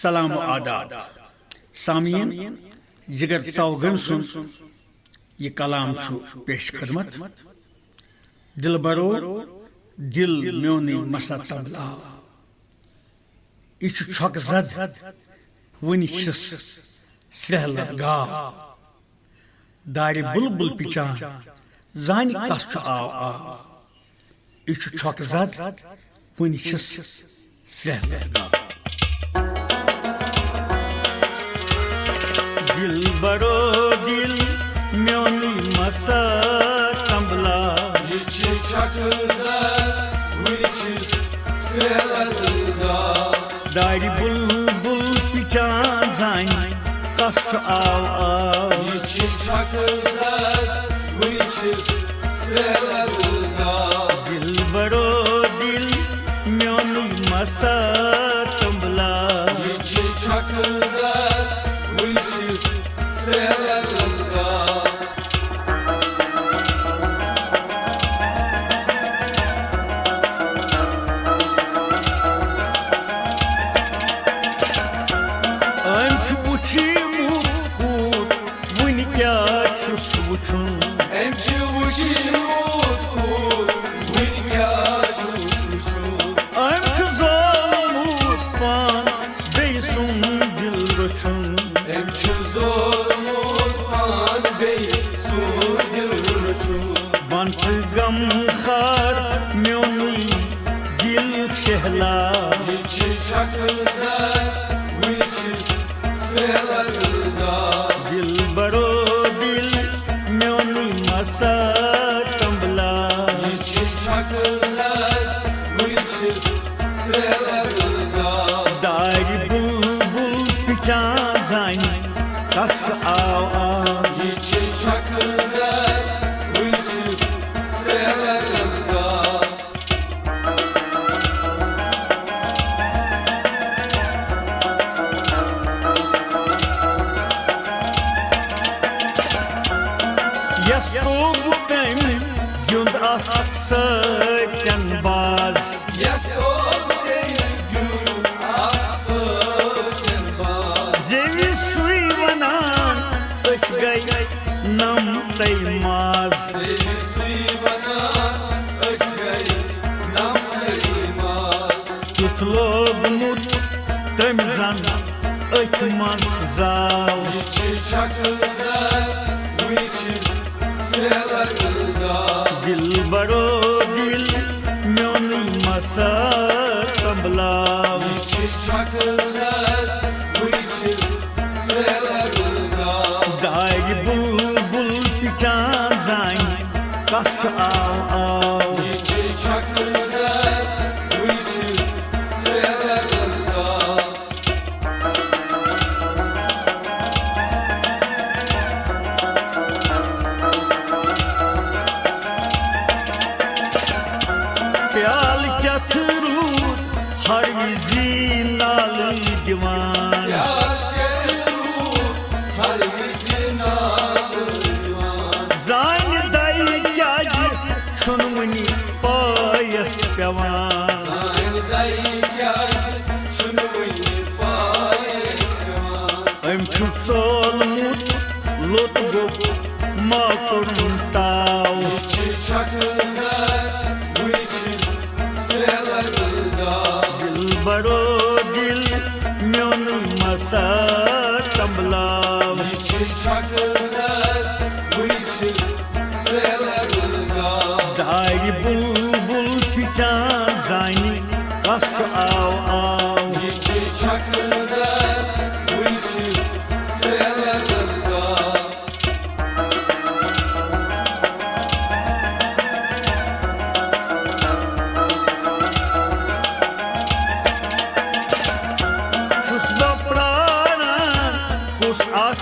सलाम आदाब सामीन जिगर सौगम सुन ये कलाम पेश खदमत दिलबरो दिल म्योनी मसा तबला यह छक जद वनिशस सहलत गा दारि बुलबुल पिचान जान कस आव आव यह छक जद वनिशस सहलत गा दिलबरो दिल म्योनी मसा तबला यह छक जद वनिशस सहलत गा दारि बुलबुल पिचान जान कस आव आव यह छक जद वनिशस सहलत गा दिलबरो दिल म्योनी मसा तबला यह छक जद वनिशस सहलत गा गम खार म्योनी दिल शहला यह छक जद वनिशस सहलत गा दिलबरो दिल म्योनी मसा तबला यह छक जद वनिशस सहलत गा दारि बुलबुल पिचान जान कस आव आव यह छक जद वनिशस सहलत गा यस तोग तम गुंद अथ सतन बाज यस जेवि सुई वनान अस गई नम तै माज तुत लोगमुत तम जन अथ मन जाव छक जद वनिशस सहलत गा दिलबरो दिल म्योनी मसा तबला यह छक जद वनिशस सहलत गा दारि बुलबुल पिचान जान कस आव आव यह छक जद वनिशस सहलत गा प्याल चतरू हर विजी नाल दीवान जान दाई क्याज छुनवनी पायस पेवान अम छु सोलमुत लोत गो माकुन ताव छक जद वनिशस सहलत गा दिलबरो दिल म्योनी मसा तबला यह छक जद वनिशस सहलत गा दारि बुलबुल पिचान जान कस आव आव यह छक जद वनिशस सहलत गा छुस बह प्राणन कुस अथ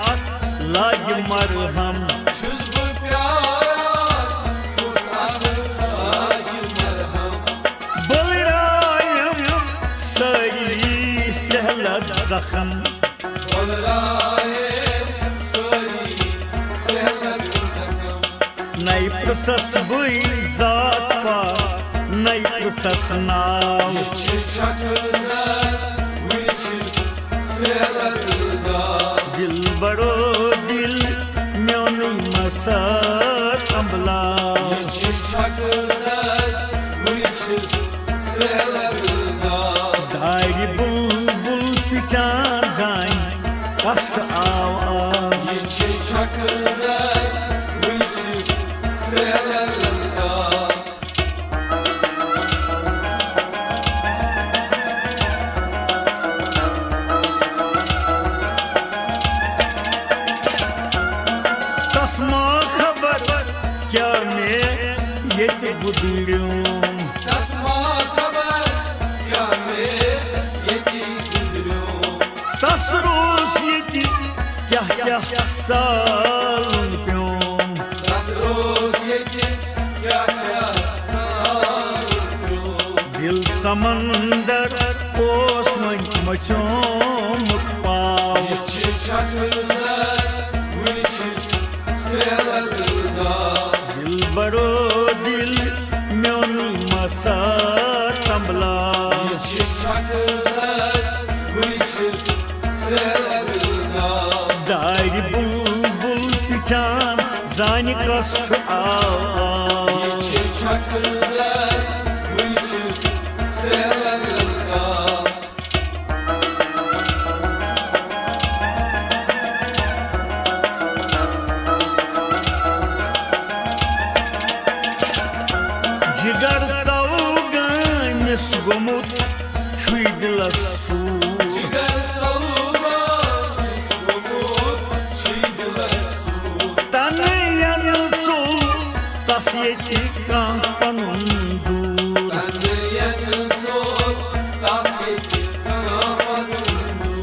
लाग मरहम छुस बह प्यार कुस अथ लाग मरहम बलरायम सरी सहलत जखम बलराए सारी सहलत जखम नई प्रसस बुई जात पा नई प्रसस नाव यह छक जद वनिशस सेलगा दिल बड़ो दिल म्योनी मसत अम्बला Yeşil çakızlar Wilçiz selerga दारी बुलबुल पिचान जाइन कष्ट आव Yeşil çakızlar Wilçiz selerga तस्मा खबर क्या मैं ये गुदरियों Tasma kabar Kâme yedi gündürüyor तसरोस ये क्या क्या चाल प्यों Nasros yedi Kya kya sağlıyor दिल समंदर ओस मचोमुख पाव Yeşil çakızlar Wilçiz selerga दिल बड़ो दिल म्योनी मसत अम्बला Yeşil çakızlar Wilçiz selerga दारी बुलबुल पिचान जानि कष्ट आव Yeşil çakızlar Wilçiz selerga जिगर चौगामिस गोमुत छुई दिलसू Cigar savurma İskumut çiğdiler su तने यन चोल तस येति कांपनुन दूर Ben de yanın zor Tas yedi kapanındu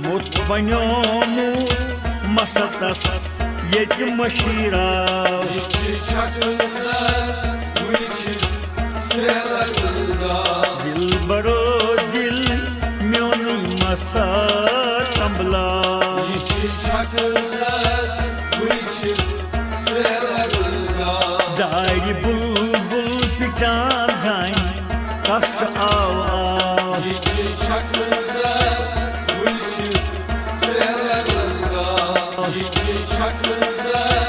मुत बन्योमुत मसतस येति मशीराव Yeşil çakızlar Wilçiz selerga दिल बड़ो दिल म्योनी मसत अम्बला Yeşil çakızlar Wilçiz selerga दारी बुलबुल पिचान जाइन कष्ट आव Yeşil çakızlar Wilçiz selerga Yeşil çakızlar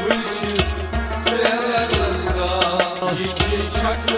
Wilçiz selerga Yeşil çakızlar